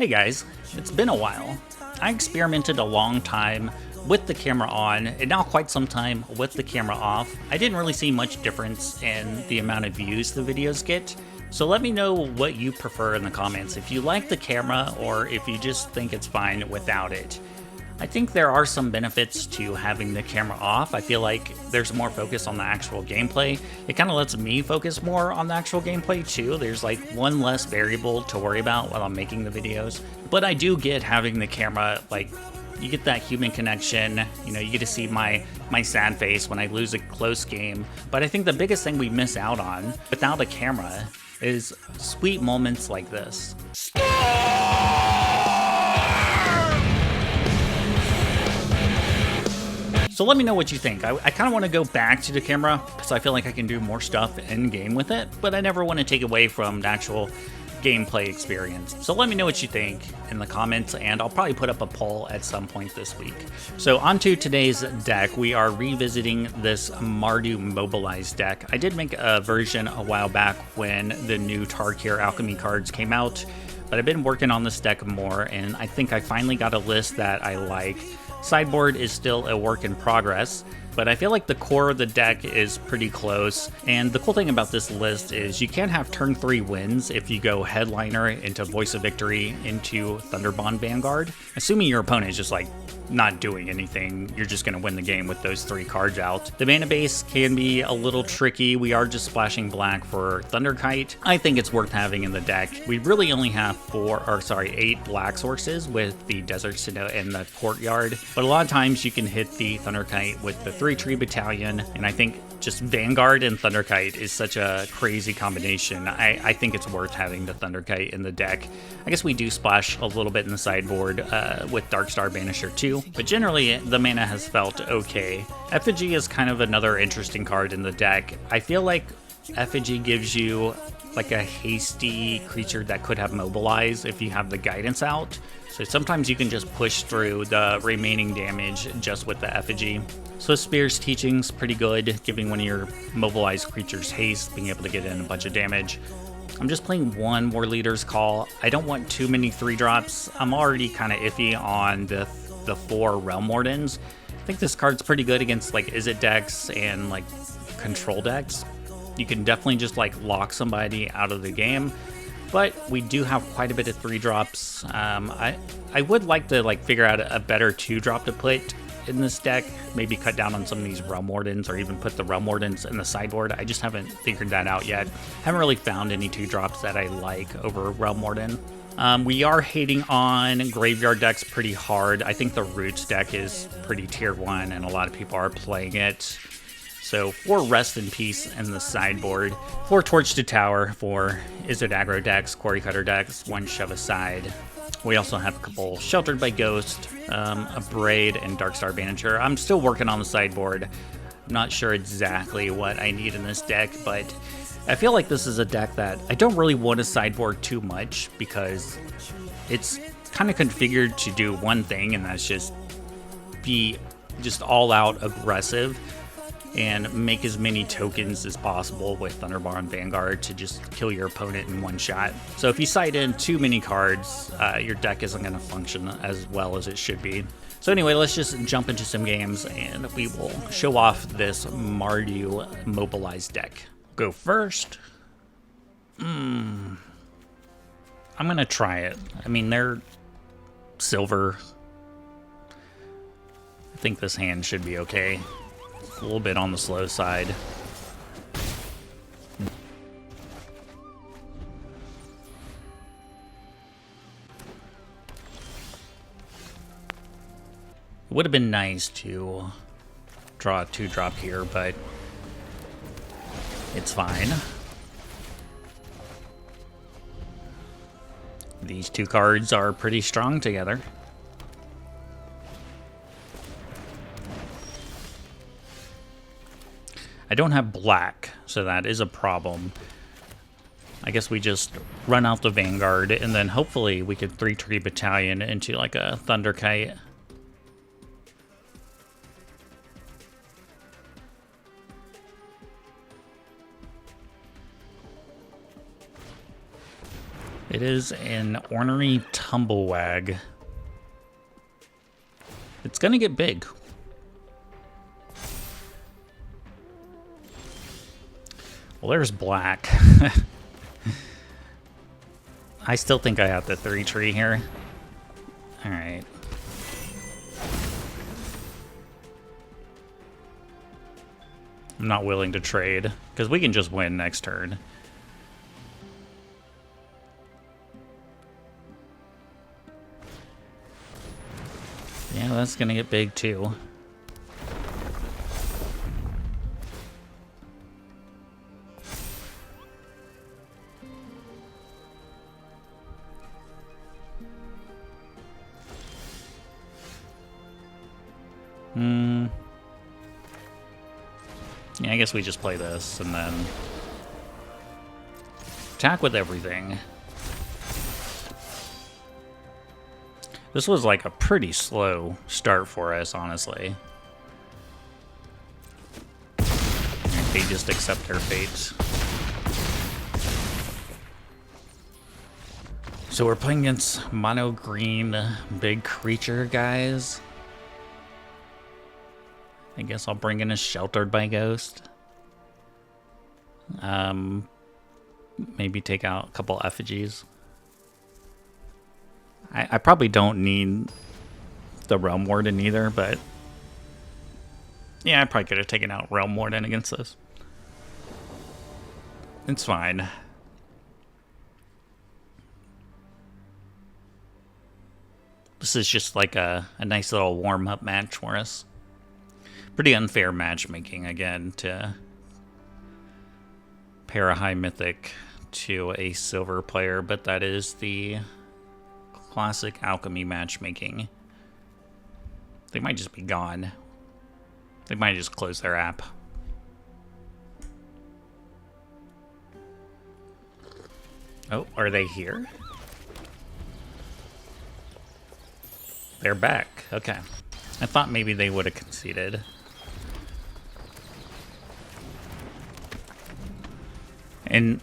Hey guys, it's been a while. I experimented a long time with the camera on and now quite some time with the camera off. I didn't really see much difference in the amount of views the videos get. So let me know what you prefer in the comments, if you like the camera or if you just think it's fine without it. I think there are some benefits to having the camera off. I feel like there's more focus on the actual gameplay. It kind of lets me focus more on the actual gameplay too. There's like one less variable to worry about while I'm making the videos. But I do get having the camera, like, you get that human connection, you know, you get to see my sad face when I lose a close game. But I think the biggest thing we miss out on without a camera is sweet moments like this. So let me know what you think. I kind of want to go back to the camera because I feel like I can do more stuff in game with it, but I never want to take away from the actual gameplay experience. So let me know what you think in the comments, and I'll probably put up a poll at some point this week. So onto today's deck. We are revisiting this Mardu Mobilize deck. I did make a version a while back when the new Tarkir Alchemy cards came out, but I've been working on this deck more, and I think I finally got a list that I like. Sideboard is still a work in progress, but I feel like the core of the deck is pretty close. And the cool thing about this list is you can have turn 3 wins if you go Headliner into Voice of Victory into Thunderbond Vanguard. Assuming your opponent is just like not doing anything, you're just going to win the game with those 3 cards out. The mana base can be a little tricky. We are just splashing black for Thunderkite. I think it's worth having in the deck. We really only have 8 black sources with the Desert Sinnoh and the Courtyard, but a lot of times you can hit the Thunderkite with the 3-tree battalion, and I think just Vanguard and Thunderkite is such a crazy combination. I think it's worth having the Thunderkite in the deck. I guess we do splash a little bit in the sideboard with Darkstar Banisher too, but generally the mana has felt okay. Effigy is kind of another interesting card in the deck. I feel like Effigy gives you like a hasty creature that could have Mobilize if you have the guidance out. So sometimes you can just push through the remaining damage just with the Effigy. So Spear's Teaching's pretty good, giving one of your mobilized creatures haste, being able to get in a bunch of damage. I'm just playing one War Leader's Call. I don't want too many 3-drops. I'm already kind of iffy on the 4 Realm Wardens. I think this card's pretty good against like Izzet decks and like control decks. You can definitely just like lock somebody out of the game, but we do have quite a bit of 3-drops. I would like to like figure out a better 2-drop to put in this deck, maybe cut down on some of these Realm Wardens or even put the Realm Wardens in the sideboard. I just haven't figured that out yet. Haven't really found any 2-drops that I like over Realm Warden. We are hating on graveyard decks pretty hard. I think the Roots deck is pretty tier 1 and a lot of people are playing it. So 4 Rest in Peace in the sideboard, 4 Torch to Tower for Izzet aggro decks, Quarry Cutter decks, 1 Shove Aside. We also have a couple Sheltered by Ghost, a Braid, and Darkstar Banisher. I'm still working on the sideboard. I'm not sure exactly what I need in this deck, but I feel like this is a deck that I don't really want to sideboard too much because it's kind of configured to do one thing, and that's just be just all out aggressive and make as many tokens as possible with Thunderbond Vanguard to just kill your opponent in one shot. So if you side in too many cards, your deck isn't going to function as well as it should be. So anyway, let's just jump into some games and we will show off this Mardu Mobilize deck. Go first. I'm going to try it. I mean, they're silver. I think this hand should be okay. A little bit on the slow side. It would have been nice to draw a 2-drop here, but it's fine. These 2 cards are pretty strong together. I don't have black, so that is a problem. I guess we just run out the Vanguard, and then hopefully we could 3-tree Battalion into like a Thunderkite. It is an ornery tumblewag. It's gonna get big. Well, there's black. I still think I have the 3 tree here. Alright. I'm not willing to trade, because we can just win next turn. Yeah, that's gonna get big too. Yeah, I guess we just play this and then attack with everything. This was like a pretty slow start for us, honestly. They just accept their fate. So we're playing against mono green big creature guys. I guess I'll bring in a Sheltered by Ghost. Maybe take out a couple effigies. I probably don't need the Realm Warden either, but yeah, I probably could have taken out Realm Warden against this. It's fine. This is just like a nice little warm-up match for us. Pretty unfair matchmaking, again, to pair a high mythic to a silver player, but that is the classic Alchemy matchmaking. They might just be gone. They might just close their app. Oh, are they here? They're back. Okay. I thought maybe they would have conceded. And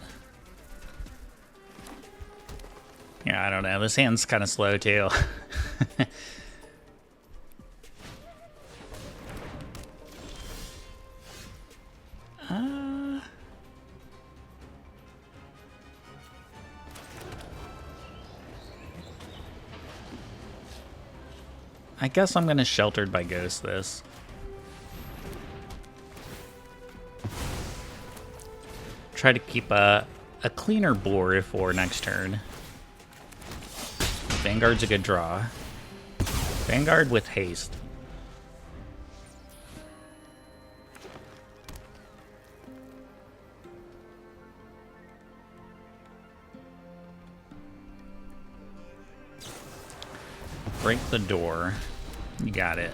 yeah, I don't know. This hand's kind of slow too. I guess I'm gonna Sheltered by Ghost this. Try to keep a cleaner board for next turn. Vanguard's a good draw. Vanguard with haste. Break the door. You got it.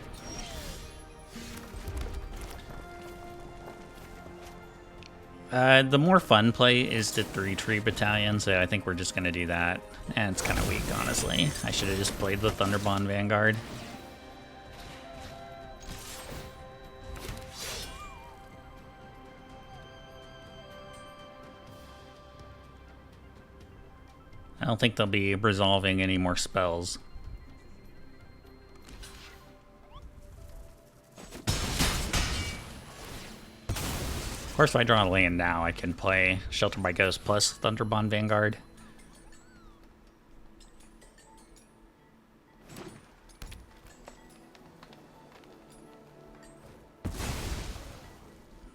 The more fun play is the 3-tree battalion, so I think we're just going to do that. And it's kind of weak, honestly. I should have just played the Thunderbond Vanguard. I don't think they'll be resolving any more spells. Of course, if I draw a land now, I can play Sheltered by Ghost plus Thunderbond Vanguard.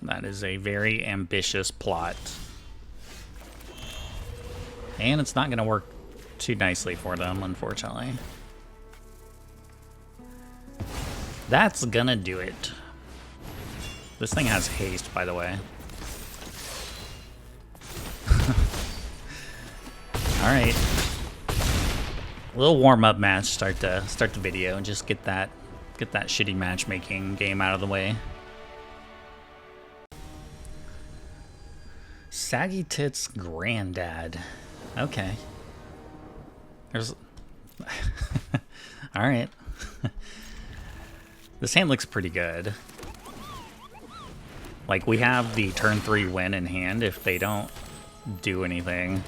That is a very ambitious plot. And it's not going to work too nicely for them, unfortunately. That's gonna do it. This thing has haste, by the way. Alright. A little warm-up match, start the video and just get that shitty matchmaking game out of the way. Saggy Tits Granddad. Okay. There's... Alright. This hand looks pretty good. Like, we have the turn 3 win in hand if they don't do anything.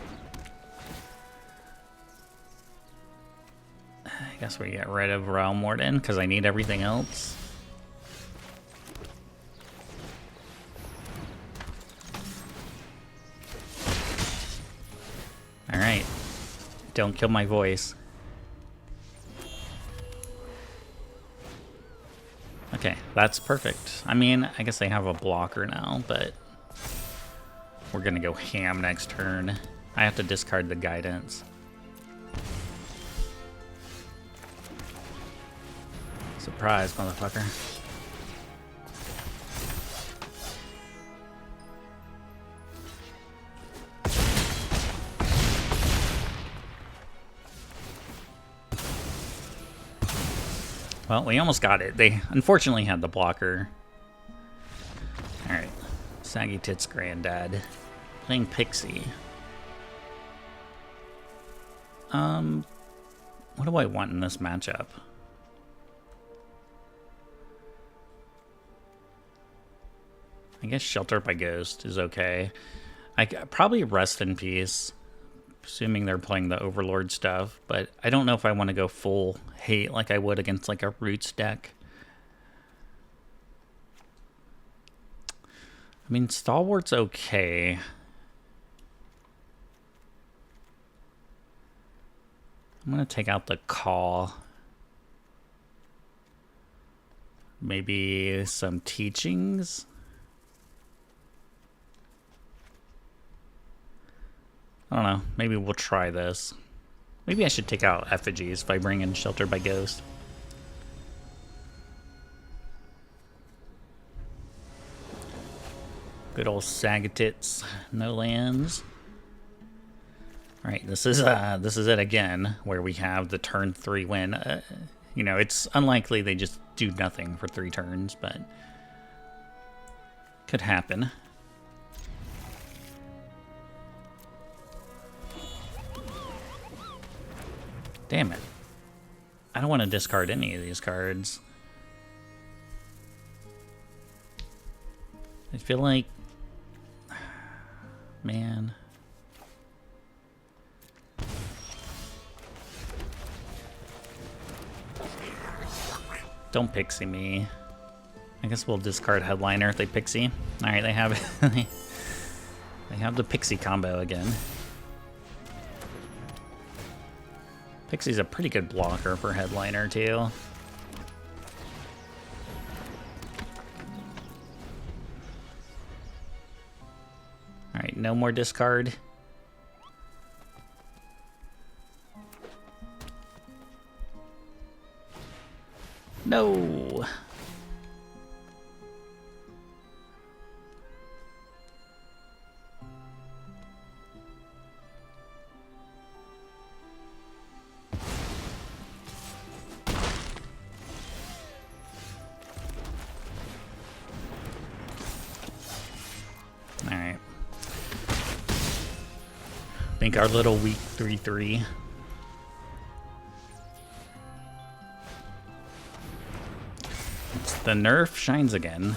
Guess we get rid of Realm Warden because I need everything else. Alright. Don't kill my voice. Okay, that's perfect. I mean, I guess they have a blocker now, but we're gonna go ham next turn. I have to discard the guidance. Surprise, motherfucker. Well, we almost got it. They unfortunately had the blocker. Alright. Saggy Tits Granddad. Playing Pixie. What do I want in this matchup? I guess Shelter by Ghost is okay. I probably Rest in Peace, assuming they're playing the Overlord stuff, but I don't know if I want to go full hate like I would against like a Roots deck. I mean, Stalwart's okay. I'm going to take out the Call. Maybe some Teachings. I don't know. Maybe we'll try this. Maybe I should take out Effigies if I bring in Shelter by Ghost. Good old Sagatits. No lands. Alright, this is it again, where we have the turn 3 win. You know, it's unlikely they just do nothing for 3 turns, but could happen. Damn it. I don't want to discard any of these cards. I feel like... Man... Don't Pixie me. I guess we'll discard Headliner if they Pixie. Alright, they have they have the Pixie combo again. Pixie's a pretty good blocker for Headliner too. Alright, no more discard. No. All right. I think our little weak 3/3. The nerf shines again,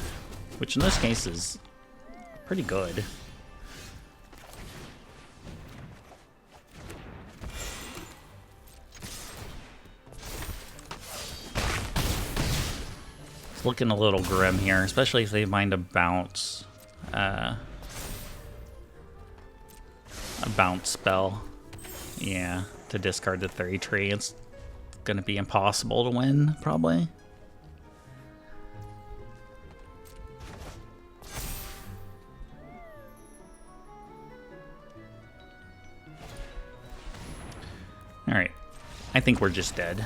which in this case is pretty good. It's looking a little grim here, especially if they mind a bounce spell. Yeah, to discard the 3 tree, it's gonna be impossible to win, probably. Alright, I think we're just dead.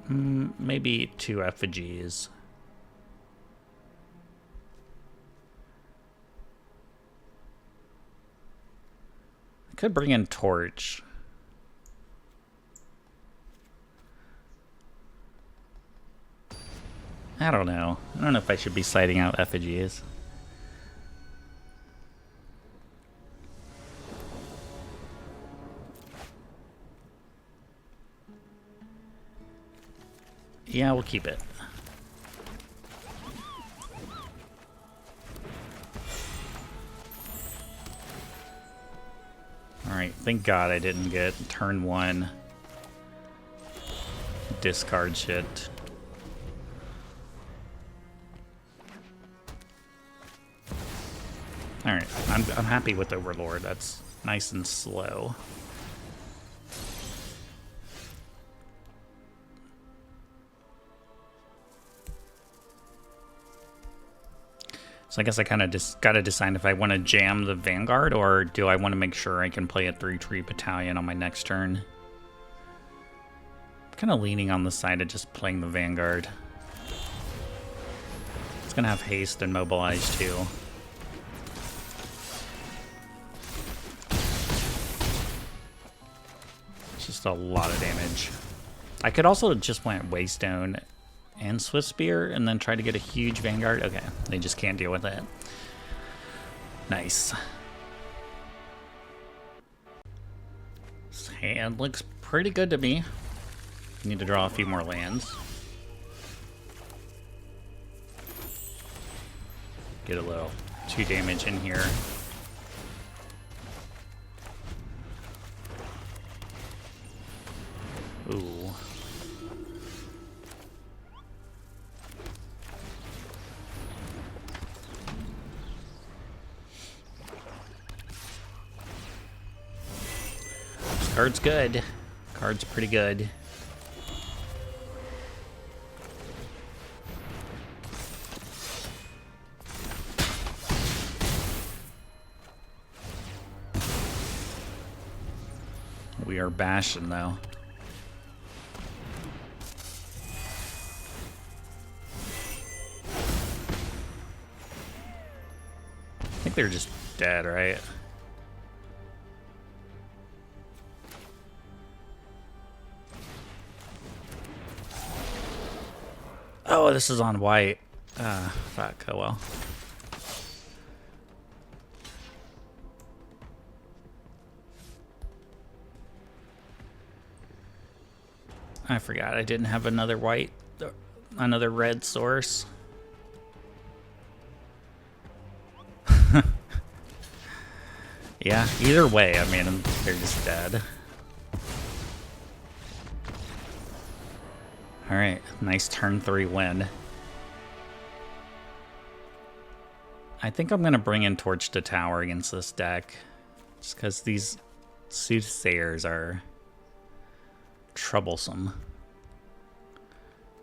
Maybe 2 effigies. I could bring in Torch. I don't know. I don't know if I should be citing out effigies. Yeah, we'll keep it. Alright, thank God I didn't get turn 1 discard shit. Alright, I'm happy with Overlord. That's nice and slow. So I guess I kind of just got to decide if I want to jam the Vanguard or do I want to make sure I can play a 3-tree battalion on my next turn. I'm kind of leaning on the side of just playing the Vanguard. It's going to have haste and mobilize too. It's just a lot of damage. I could also just plant Waystone and Swift Spear and then try to get a huge Vanguard. Okay, they just can't deal with it. Nice. This hand looks pretty good to me. Need to draw a few more lands. Get a little 2 damage in here. Ooh. Card's good. Card's pretty good. We are bashing though. I think they're just dead, right? Oh, this is on white. Fuck, oh well. I forgot I didn't have another another red source. Yeah, either way, I mean, they're just dead. Alright, nice turn 3 win. I think I'm going to bring in Torch to Tower against this deck. Just because these Soothsayers are troublesome.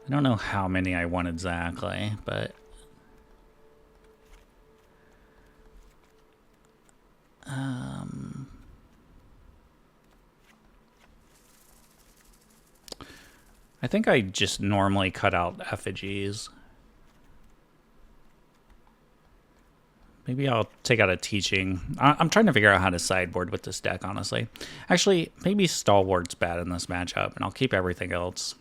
I don't know how many I want exactly, but... I think I just normally cut out effigies. Maybe I'll take out a teaching. I'm trying to figure out how to sideboard with this deck, honestly. Actually, maybe Stalwart's bad in this matchup, and I'll keep everything else.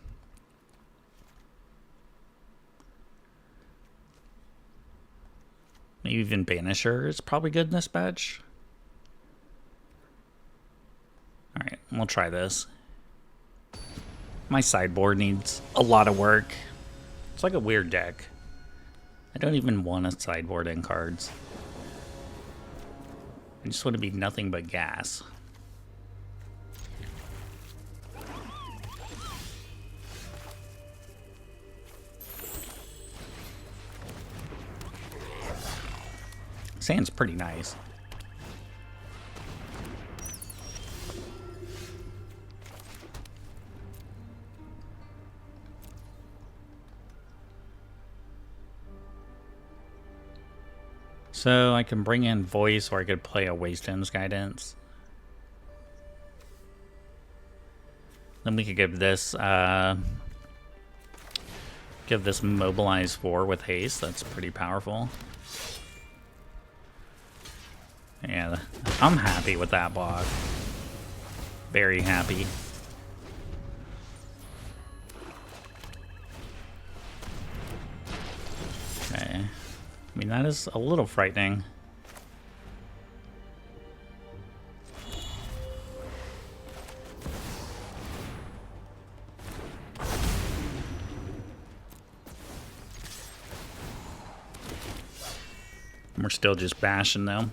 Maybe even Banisher is probably good in this match. Alright, we'll try this. My sideboard needs a lot of work. It's like a weird deck. I don't even want to sideboard in cards. I just want to be nothing but gas. Sand's pretty nice. So I can bring in Voice, or I could play a Waystone's Guidance. Then we could give this Mobilize 4 with haste. That's pretty powerful. Yeah, I'm happy with that block. Very happy. Okay. I mean, that is a little frightening. We're still just bashing, though.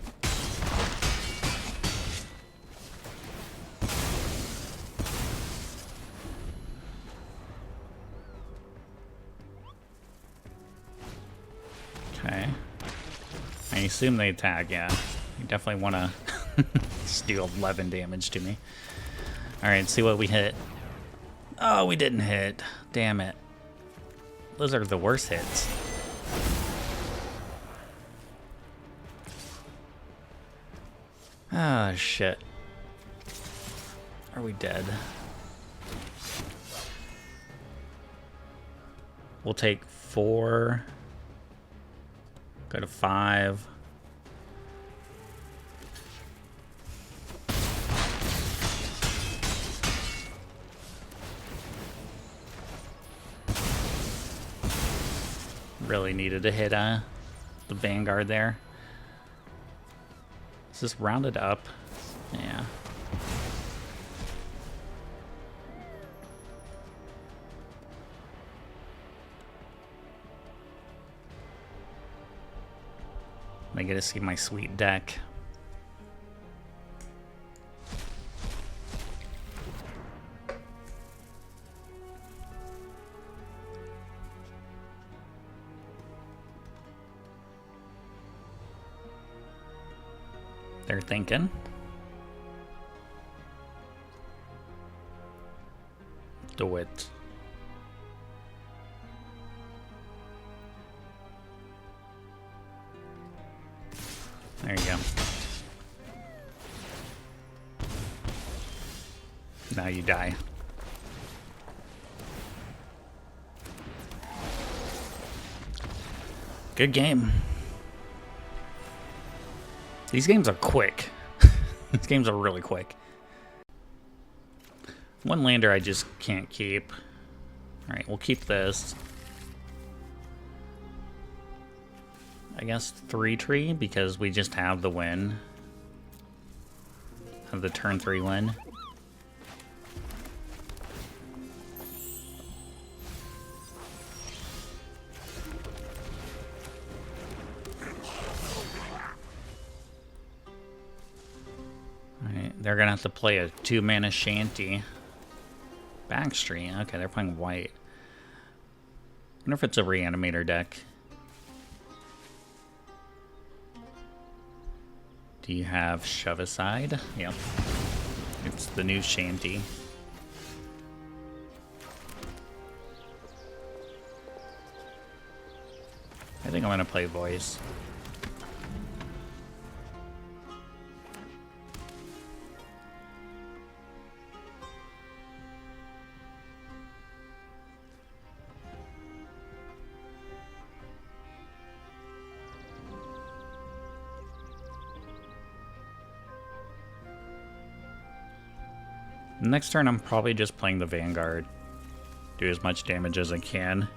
assume they attack, yeah. You definitely want to deal 11 damage to me. Alright, see what we hit. Oh, we didn't hit. Damn it. Those are the worst hits. Ah, shit. Are we dead? We'll take 4. Go to 5. Really needed to hit the Vanguard there. Is this rounded up? Yeah. I get to see my sweet deck. They're thinking. Do it. There you go. Now you die. Good game. These games are quick. These games are really quick. One lander I just can't keep. Alright, we'll keep this. I guess 3 tree because we just have the win. Have the turn 3 win. Alright, they're gonna have to play a 2-mana shanty. Backstreet. Okay, they're playing white. I wonder if it's a reanimator deck. Do you have Shove Aside? Yep. It's the new shanty. I think I'm gonna play voice. Next turn, I'm probably just playing the Vanguard. Do as much damage as I can.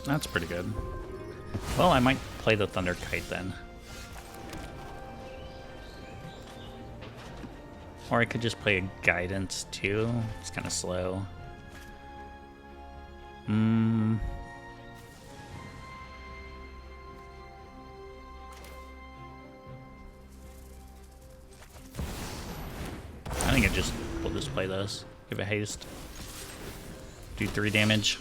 That's pretty good. Well, I might play the Thunder Kite then. Or I could just play a Guidance too. It's kind of slow. I think we'll just play this. Give it haste. Do 3 damage.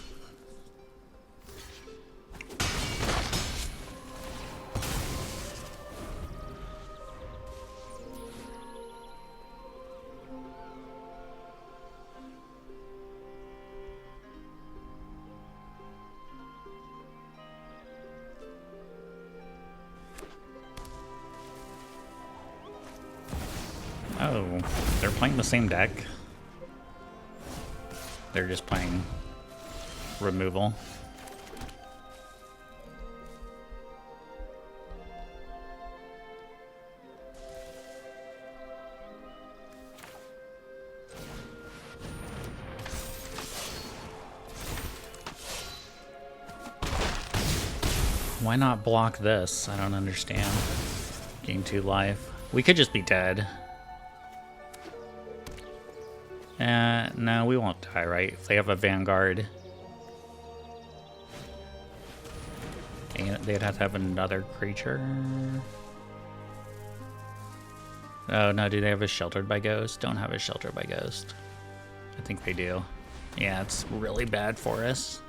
Oh, they're playing the same deck. They're just playing removal. Why not block this? I don't understand. Gain 2 life. We could just be dead. No, we won't die, right? If they have a Vanguard. And they'd have to have another creature. Oh, no, do they have a Sheltered by Ghost? Don't have a Sheltered by Ghost. I think they do. Yeah, it's really bad for us.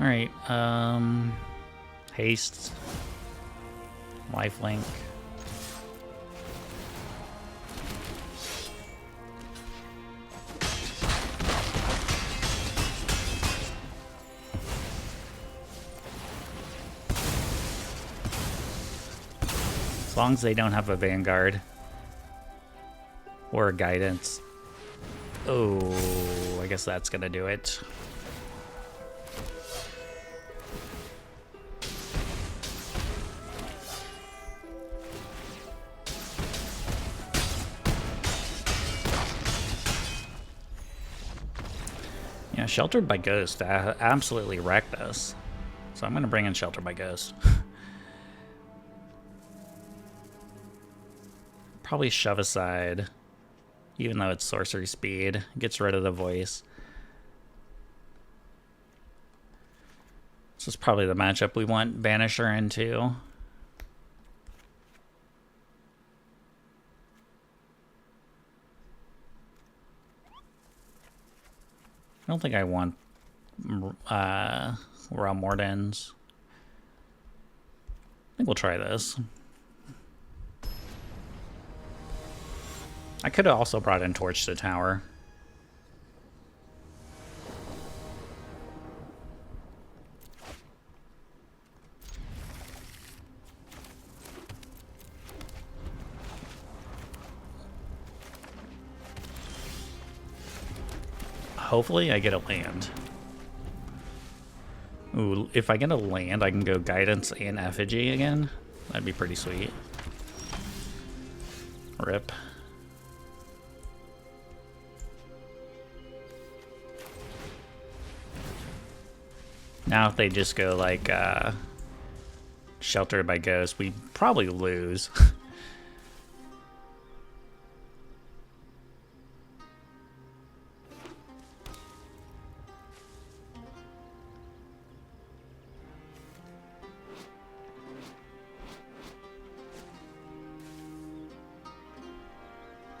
Alright, haste, lifelink. As long as they don't have a Vanguard or a Guidance. Oh, I guess that's gonna do it. Yeah, Sheltered by Ghost absolutely wrecked us. So I'm gonna bring in Sheltered by Ghost. Probably shove aside, even though it's sorcery speed. Gets rid of the voice. This is probably the matchup we want Banisher into. I don't think I want Realm Wardens. I think we'll try this. I could have also brought in Torch to Tower. Hopefully I get a land. Ooh, if I get a land, I can go Guidance and Effigy again. That'd be pretty sweet. Rip. Now if they just go like Sheltered by Ghost, we probably lose.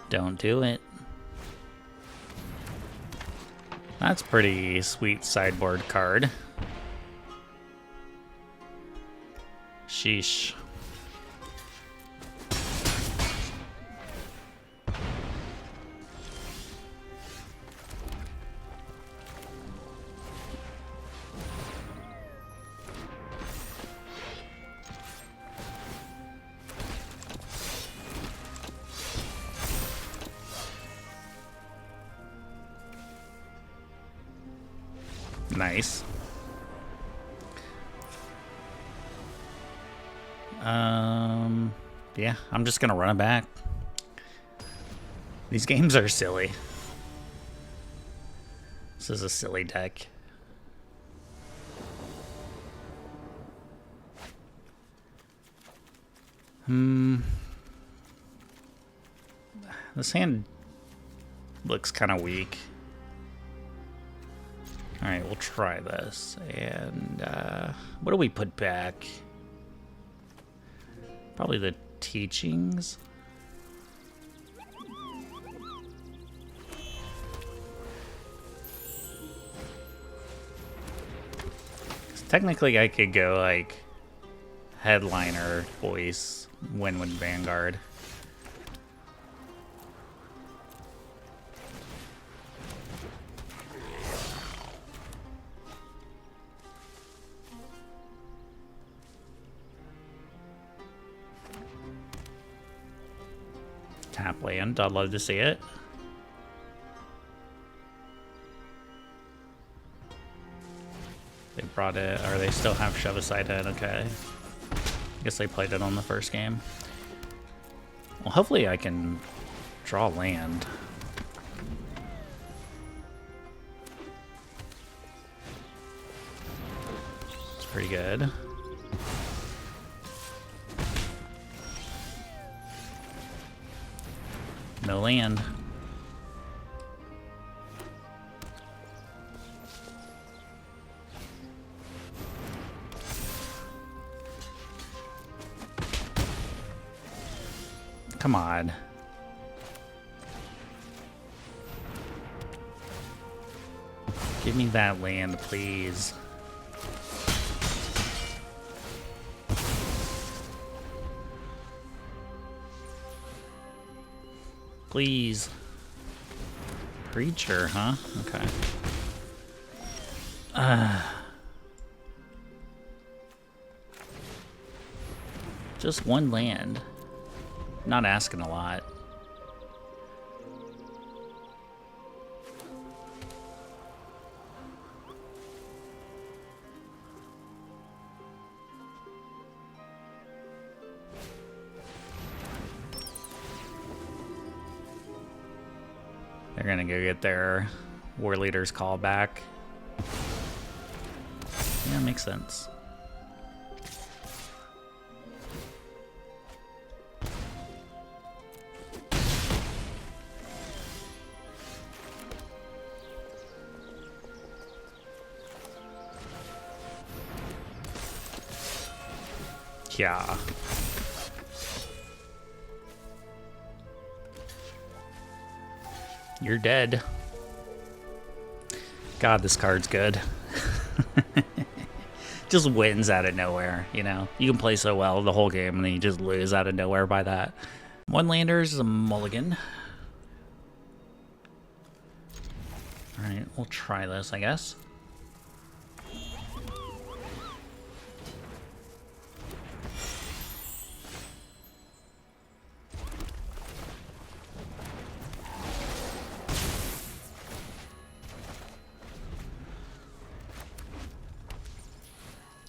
Don't do it. That's pretty sweet sideboard card. Sheesh. Nice. Yeah, I'm just gonna run it back. These games are silly. This is a silly deck. This hand looks kind of weak. Alright, we'll try this. And what do we put back? Probably the teachings. Technically, I could go like headliner, voice, win with Vanguard. Tap land, I'd love to see it. They brought it, or they still have Shove Aside in, okay. I guess they played it on the first game. Well, hopefully I can draw land. It's pretty good. No land. Come on. Give me that land, please. Please. Preacher, huh? Okay. Just one land. Not asking a lot. They're gonna go get their war leader's call back. Yeah, makes sense. Yeah. You're dead. God, this card's good. Just wins out of nowhere, you know? You can play so well the whole game and then you just lose out of nowhere by that. One lander's a mulligan. Alright, we'll try this, I guess.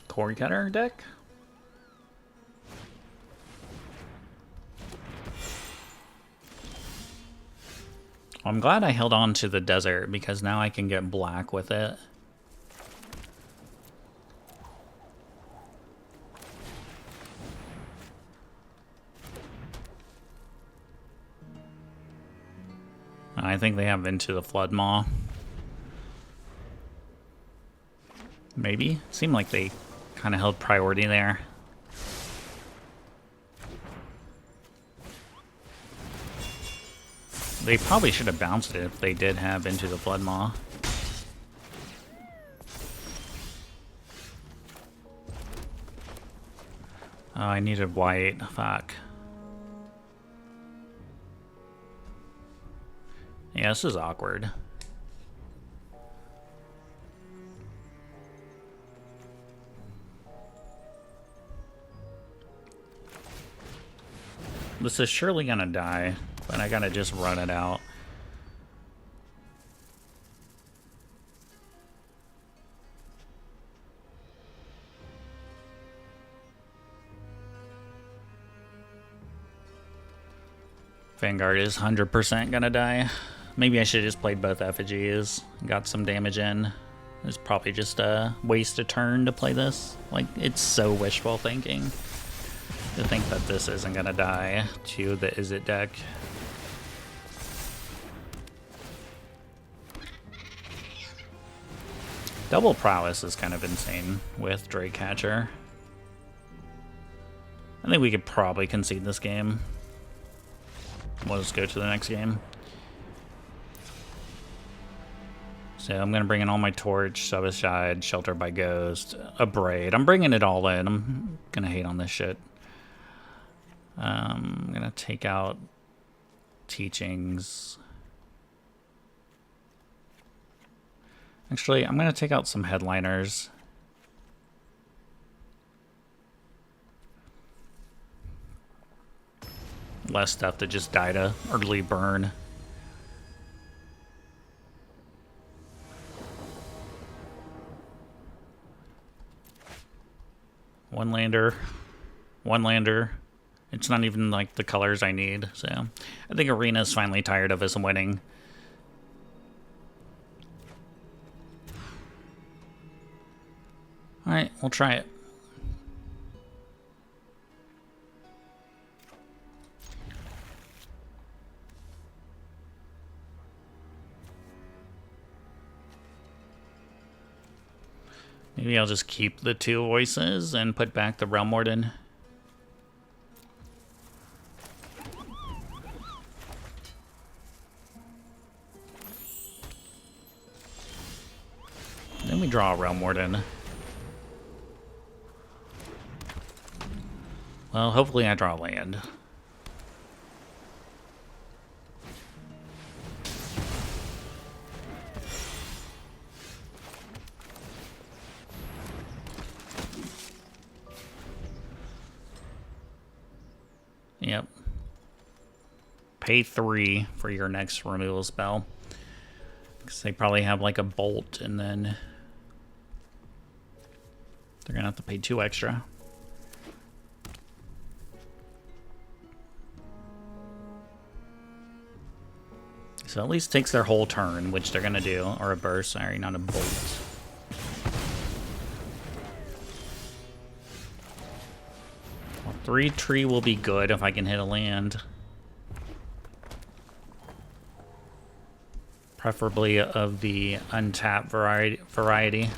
Cord cutter deck. I'm glad I held on to the desert because now I can get black with it. I think they have Into the Flood Maw. Maybe. Seemed like they kind of held priority there. They probably should have bounced it if they did have Into the Flood Maw. Oh, I needed white. Fuck. Yeah, this is awkward. This is surely gonna die, but I gotta just run it out. Vanguard is 100% gonna die. Maybe I should have just played both effigies, got some damage in. It's probably just a waste a turn to play this. Like, it's so wishful thinking to think that this isn't gonna die to the Is It deck. Double prowess is kind of insane with Drake Catcher. I think we could probably concede this game. We'll just go to the next game. So I'm going to bring in all my Torch, Suicide, Shelter by Ghost, a Braid. I'm bringing it all in. I'm going to hate on this shit. I'm going to take out Teachings. Actually, I'm going to take out some Headliners. Less stuff that just died a early burn. One lander. It's not even like the colors I need, so I think Arena's finally tired of us winning. Alright, we'll try it. Maybe I'll just keep the 2 voices and put back the Realm Warden. Then we draw a Realm Warden. Well, hopefully I draw land. pay 3 for your next removal spell. Because they probably have like a bolt, and then they're gonna have to pay 2 extra. So at least takes their whole turn, which they're gonna do, or a burst, sorry, not a bolt. Well, 3 tree will be good if I can hit a land. Preferably of the untapped variety.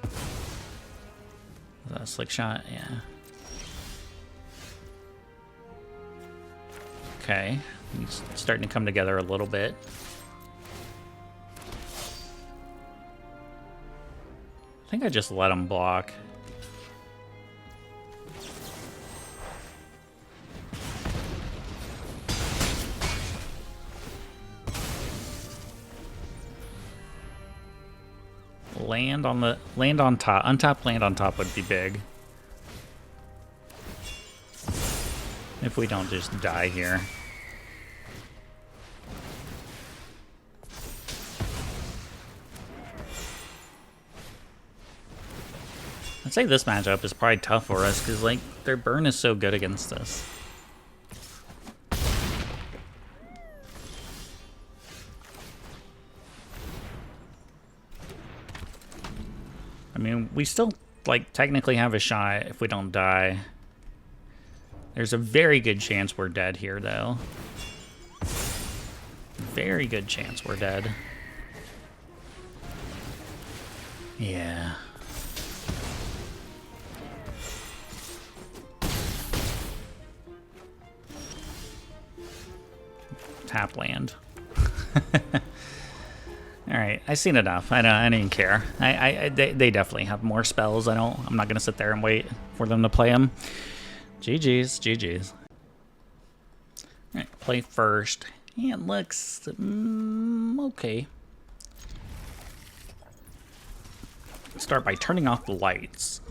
Is that a slick shot? Yeah. Okay, he's starting to come together a little bit. I think I just let him block. Land on top. Untapped land on top would be big. If we don't just die here. I'd say this matchup is probably tough for us because, like, their burn is so good against us. I mean, we still, like, technically have a shot if we don't die. There's a very good chance we're dead here, though. Very good chance we're dead. Yeah. Tap land. Alright, I've seen enough. I didn't care. They definitely have more spells. I'm not gonna sit there and wait for them to play them. GG's, GG's. Alright, play first. Yeah, it looks okay. Start by turning off the lights.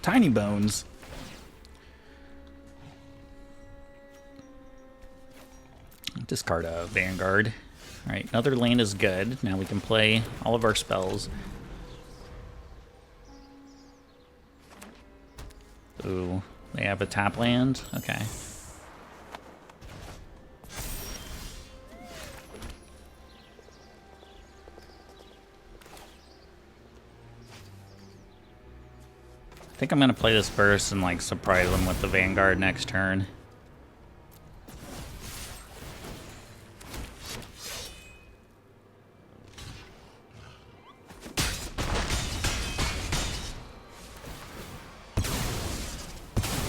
Tiny bones. Discard a Vanguard. Alright, another land is good. Now we can play all of our spells. Ooh, they have a tap land? Okay. I think I'm gonna play this first and, like, surprise them with the Vanguard next turn.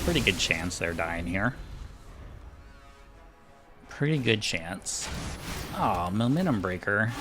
Pretty good chance they're dying here. Pretty good chance. Oh, momentum breaker.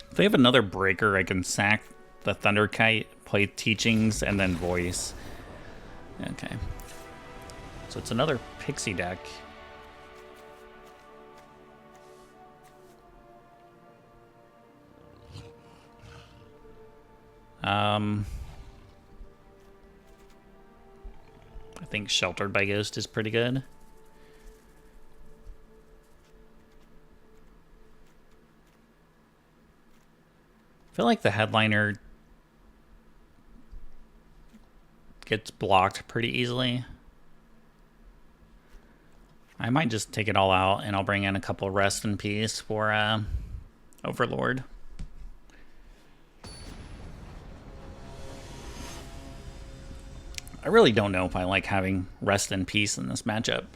If they have another breaker, I can sack the Thunderkite, play Teachings, and then Voice. Okay. So it's another Pixie deck. I think Sheltered by Ghost is pretty good. I feel like the headliner gets blocked pretty easily. I might just take it all out and I'll bring in a couple Rest in Peace for Overlord. I really don't know if I like having Rest in Peace in this matchup.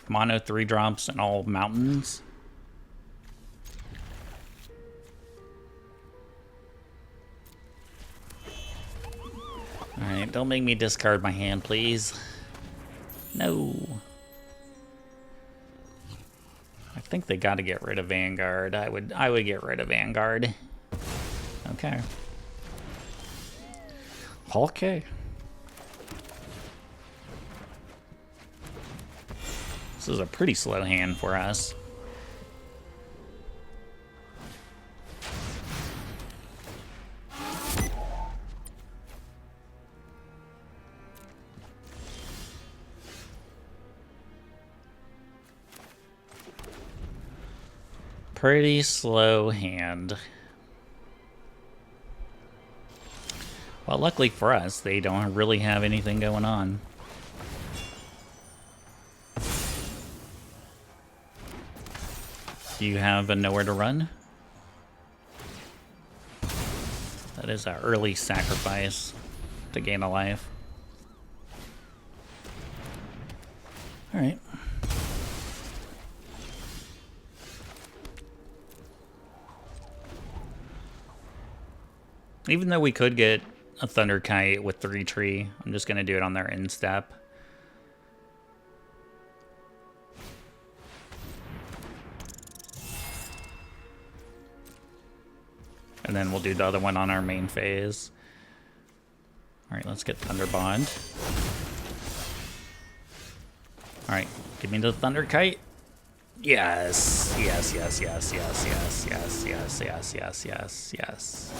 Mono 3 drops and all mountains. don't make me discard my hand, please. No. I think they got to get rid of Vanguard. I would get rid of Vanguard. Okay. Okay. This is a pretty slow hand for us. Pretty slow hand. Well, luckily for us, they don't really have anything going on. Do you have nowhere to run? That is an early sacrifice to gain a life. Alright. Even though we could get a Thunder Kite with 3 tree, I'm just going to do it on their end step. And then we'll do the other one on our main phase. Alright, let's get Thunder Bond. Alright, give me the Thunder Kite. Yes. Yes, yes, yes, yes, yes, yes, yes, yes, yes, yes, yes.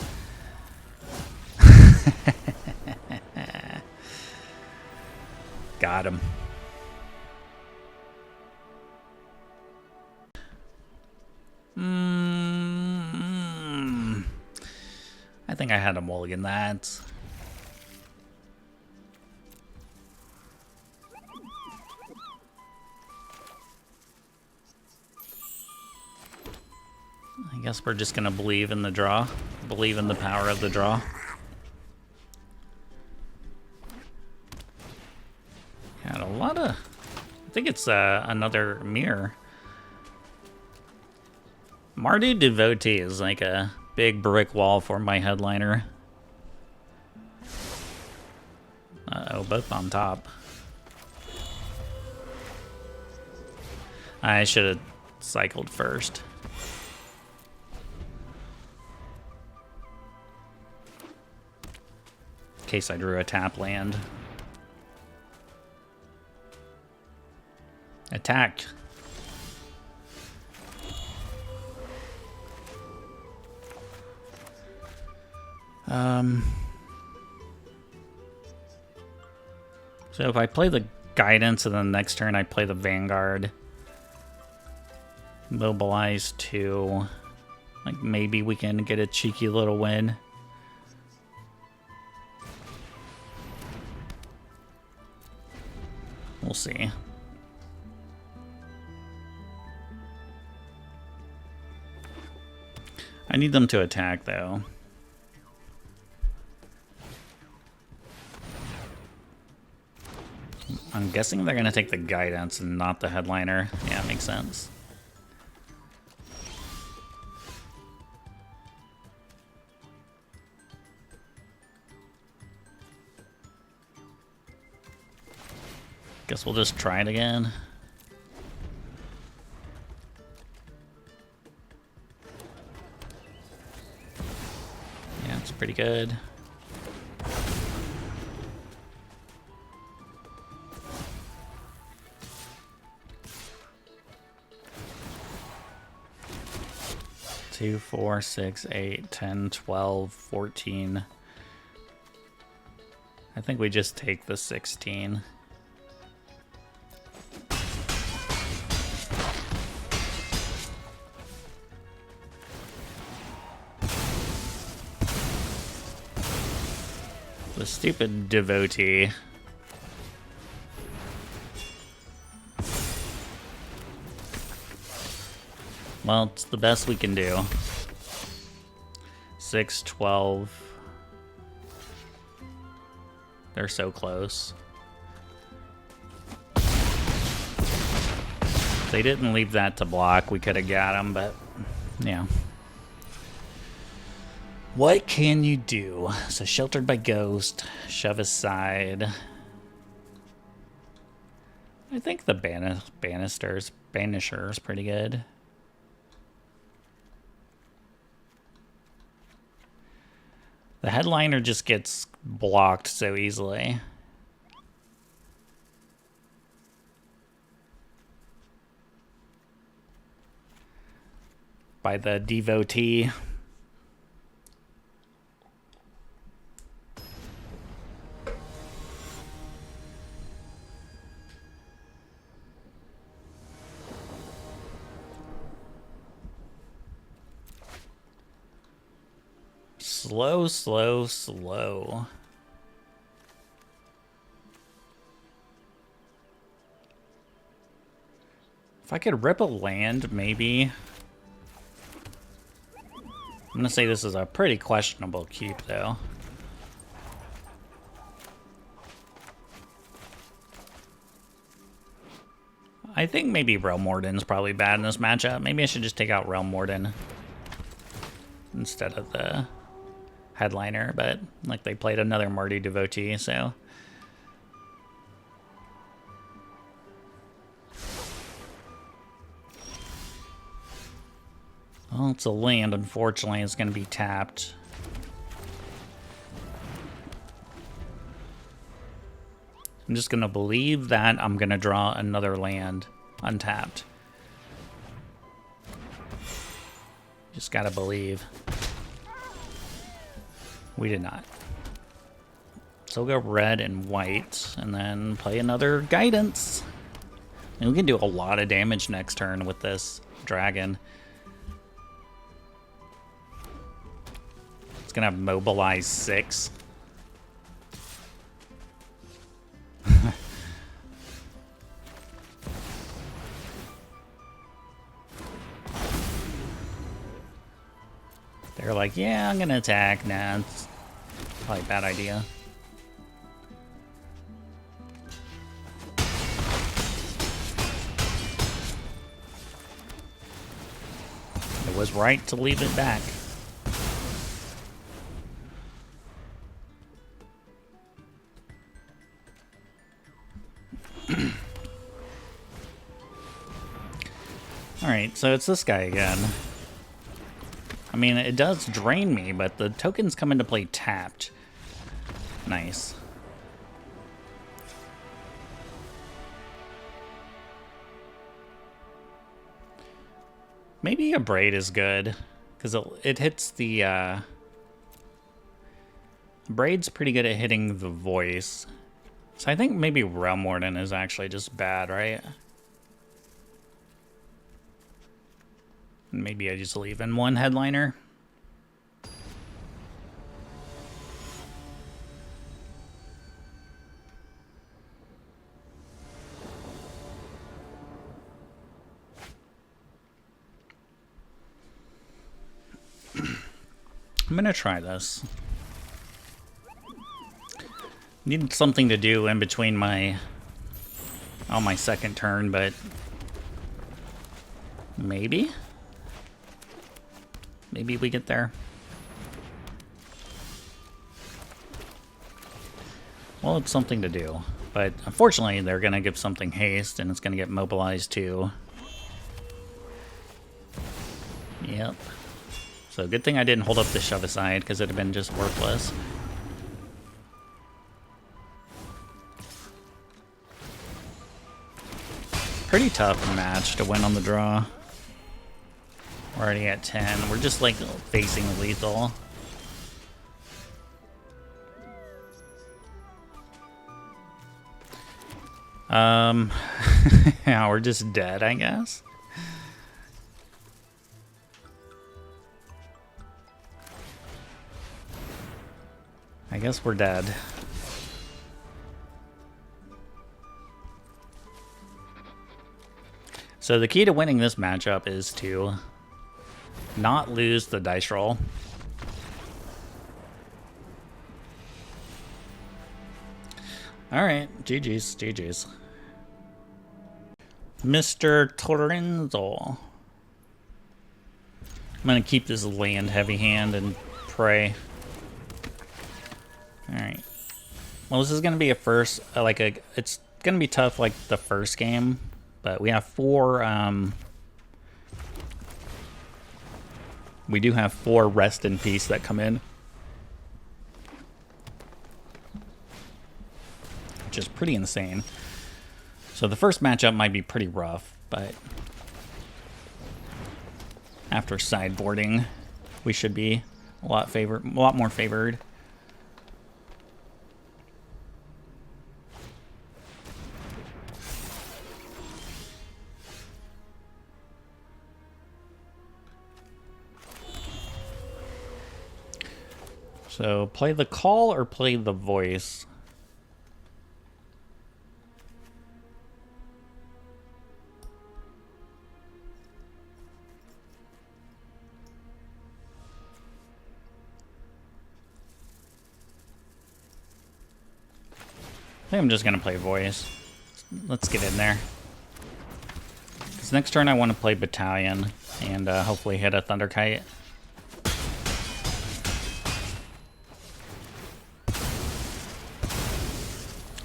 Got him. I think I had a mulligan that. I guess we're just gonna believe in the draw. Believe in the power of the draw. Got a lot of... I think it's another mirror. Mardu Devotee is like a big brick wall for my headliner. Uh-oh, both on top. I should have cycled first. In case I drew a tap land. Attacked. So if I play the Guidance and then the next turn I play the Vanguard, Mobilize 2, like maybe we can get a cheeky little win. We'll see. I need them to attack though. I'm guessing they're gonna take the Guidance and not the headliner. Yeah, makes sense. Guess we'll just try it again. Yeah, it's pretty good. Two, 4, 6, 8, 10, 12, 14. I think we just take the 16. The stupid Devotee. Well, it's the best we can do. 6, 12. They're so close. If they didn't leave that to block, we could have got them, but yeah. What can you do? So sheltered by ghost, shove aside. I think the banisher is pretty good. The headliner just gets blocked so easily. By the devotee. Slow, slow, slow. If I could rip a land, maybe. I'm gonna say this is a pretty questionable keep, though. I think maybe Realm Warden's probably bad in this matchup. Maybe I should just take out Realm Warden instead of the headliner, but like they played another Mardu devotee, so. Well, it's a land, unfortunately. It's going to be tapped. I'm just going to believe that I'm going to draw another land untapped. Just got to believe. We did not. So we'll go red and white, and then play another guidance. And we can do a lot of damage next turn with this dragon. It's gonna have Mobilize 6. They're like, yeah, I'm gonna attack. Nah, it's probably a bad idea. It was right to leave it back. Alright, so it's this guy again. I mean, it does drain me, but the tokens come into play tapped. Nice. Maybe a braid is good, because it hits the... Braid's pretty good at hitting the voice. So I think maybe Realm Warden is actually just bad, right? Maybe I just leave in one headliner. I'm gonna try this. Need something to do in between my second turn, but maybe we get there. Well, it's something to do, but unfortunately they're gonna give something haste and it's gonna get mobilized too. Yep. So good thing I didn't hold up the shove aside, because it'd have been just worthless. Pretty tough match to win on the draw. We're already at 10. We're just like facing lethal. Yeah, we're just dead, I guess. I guess we're dead. So the key to winning this matchup is to not lose the dice roll. Alright, GG's, GG's. Mr. Torrenzo. I'm gonna keep this land heavy hand and pray. Alright. Well, this is going to be a first, it's going to be tough like the first game, but we have 4, we do have 4 rest in peace that come in. Which is pretty insane. So the first matchup might be pretty rough, but after sideboarding, we should be a lot more favored. So play the call or play the voice? I think I'm just gonna play voice. Let's get in there. Because next turn I want to play battalion and hopefully hit a Thunderkite.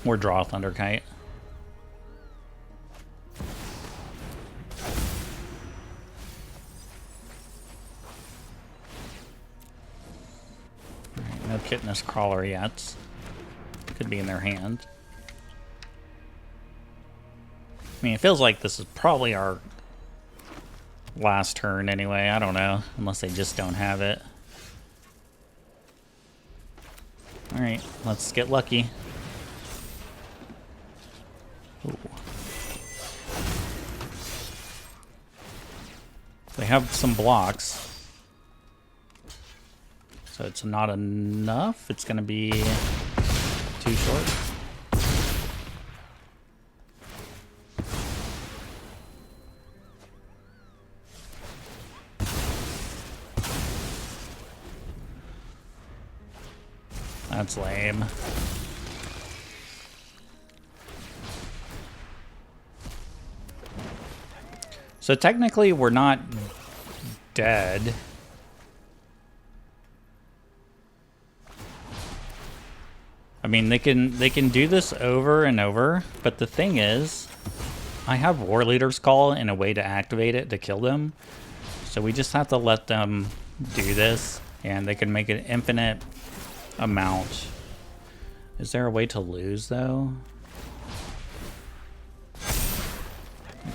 Or draw a Thunderkite. Alright, no Kitness Crawler yet. Could be in their hand. I mean, it feels like this is probably our last turn anyway. I don't know, unless they just don't have it. Alright, let's get lucky. Ooh. They have some blocks. So it's not enough. It's going to be too short. That's lame. So technically we're not dead. I mean, they can do this over and over, but the thing is, I have War Leader's Call and a way to activate it to kill them. So we just have to let them do this, and they can make an infinite amount. Is there a way to lose, though?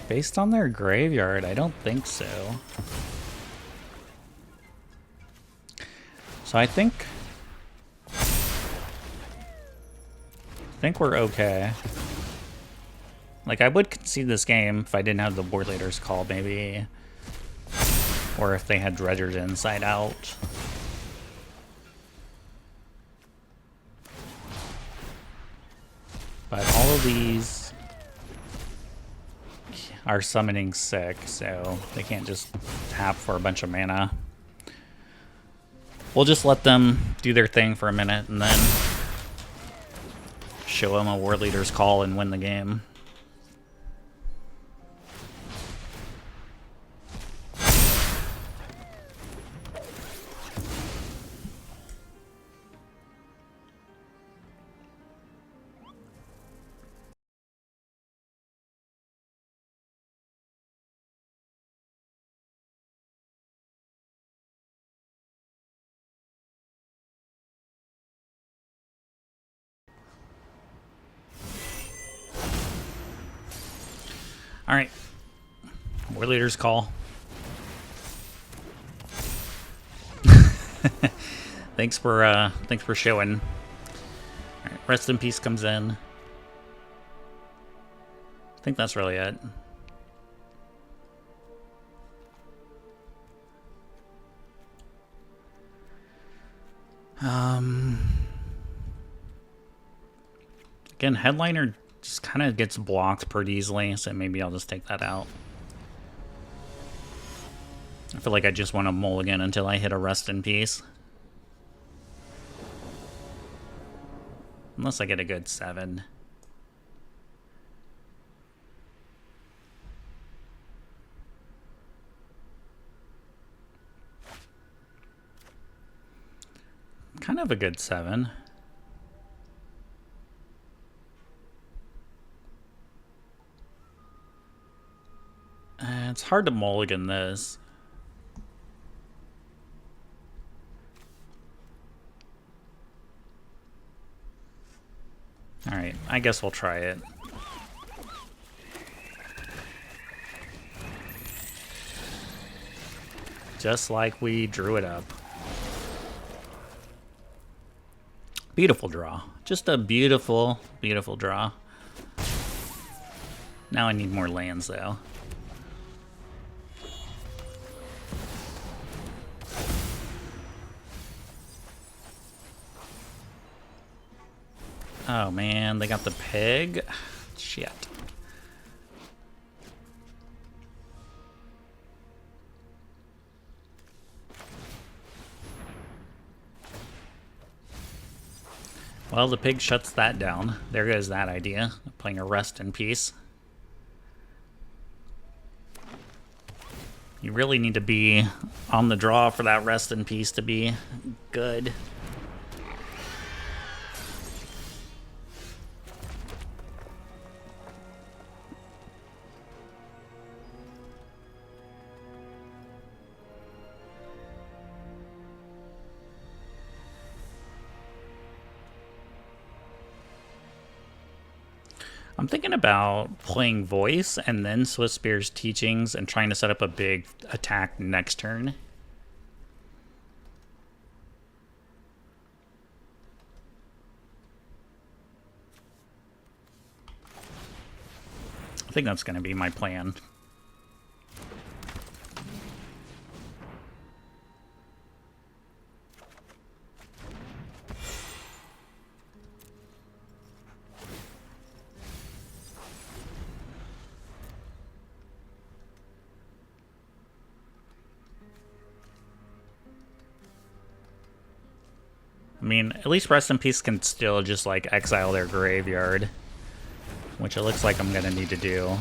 Based on their graveyard, I don't think so. So I think we're okay. Like, I would concede this game if I didn't have the War Leader's Call, maybe. Or if they had Dredger's Inside out. But all of these are summoning sick, so they can't just tap for a bunch of mana. We'll just let them do their thing for a minute and then show them a War Leader's Call and win the game. All right, War Leader's Call. Thanks for showing. All right, Rest in Peace comes in. I think that's really it. Again, Headliner just kind of gets blocked pretty easily, so maybe I'll just take that out. I feel like I just want to mulligan until I hit a Rest in Peace. Unless I get a good 7. kind of a good 7. It's hard to mulligan this. Alright, I guess we'll try it. Just like we drew it up. Beautiful draw. Just a beautiful, beautiful draw. Now I need more lands, though. Oh man, they got the peg. Shit. Well, the pig shuts that down. There goes that idea. Playing a rest in peace. You really need to be on the draw for that rest in peace to be good. I'm thinking about playing Voice and then Swiftspear's Teachings and trying to set up a big attack next turn. I think that's going to be my plan. I mean, at least Rest in Peace can still just, like, exile their graveyard. Which it looks like I'm gonna need to do.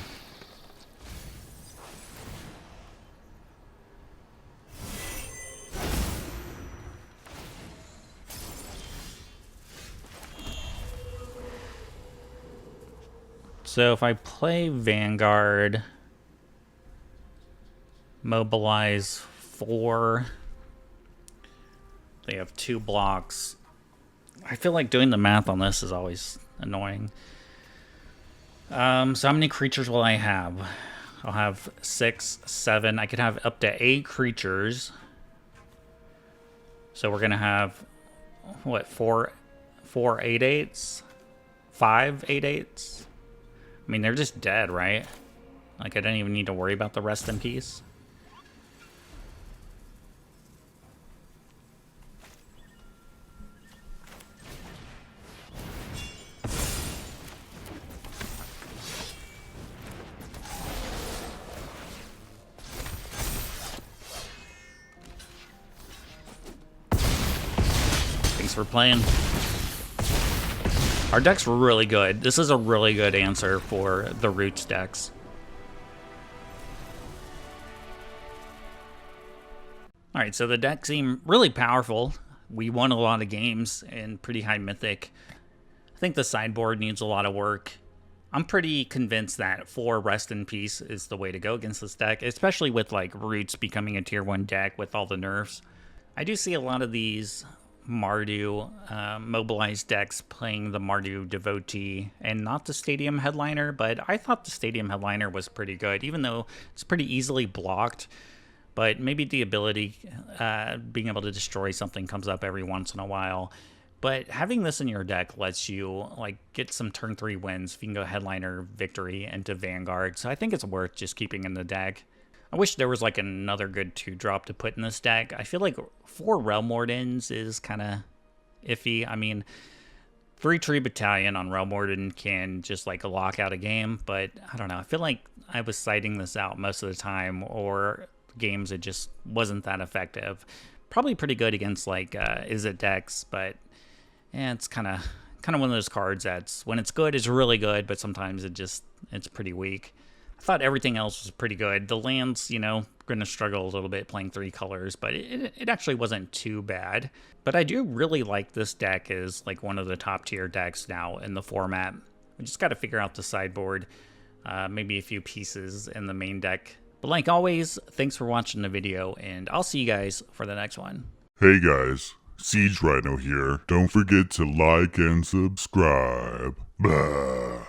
So if I play Vanguard, Mobilize 4... They have 2 blocks. I feel like doing the math on this is always annoying. So how many creatures will I have? I'll have 6, 7. I could have up to 8 creatures. So we're gonna have what, 4 8/8s? 5 8/8s? I mean, they're just dead, right? Like, I don't even need to worry about the rest in peace. For playing. Our deck's really good. This is a really good answer for the Roots decks. Alright, so the deck seemed really powerful. We won a lot of games in pretty high Mythic. I think the sideboard needs a lot of work. I'm pretty convinced that 4 Rest in Peace is the way to go against this deck, especially with like Roots becoming a tier 1 deck with all the nerfs. I do see a lot of these Mardu Mobilize decks playing the Mardu Devotee and not the Stadium Headliner, but I thought the Stadium Headliner was pretty good, even though it's pretty easily blocked. But maybe the ability, being able to destroy something comes up every once in a while. But having this in your deck lets you like get some turn 3 wins if you can go Headliner Victory into Vanguard. So I think it's worth just keeping in the deck. I wish there was like another good 2-drop to put in this deck. I feel like 4 Realm Wardens is kind of iffy. I mean, 3 Tree Battalion on Realm Warden can just like lock out a game, but I don't know. I feel like I was citing this out most of the time, or games it just wasn't that effective. Probably pretty good against like Izzet decks, but yeah, it's kind of one of those cards that's when it's good, it's really good, but sometimes it's pretty weak. I thought everything else was pretty good. The lands, you know, going to struggle a little bit playing 3 colors, but it actually wasn't too bad. But I do really like this deck as like one of the top tier decks now in the format. We just got to figure out the sideboard, maybe a few pieces in the main deck. But like always, thanks for watching the video, and I'll see you guys for the next one. Hey guys, Siege Rhino here. Don't forget to like and subscribe. Blah.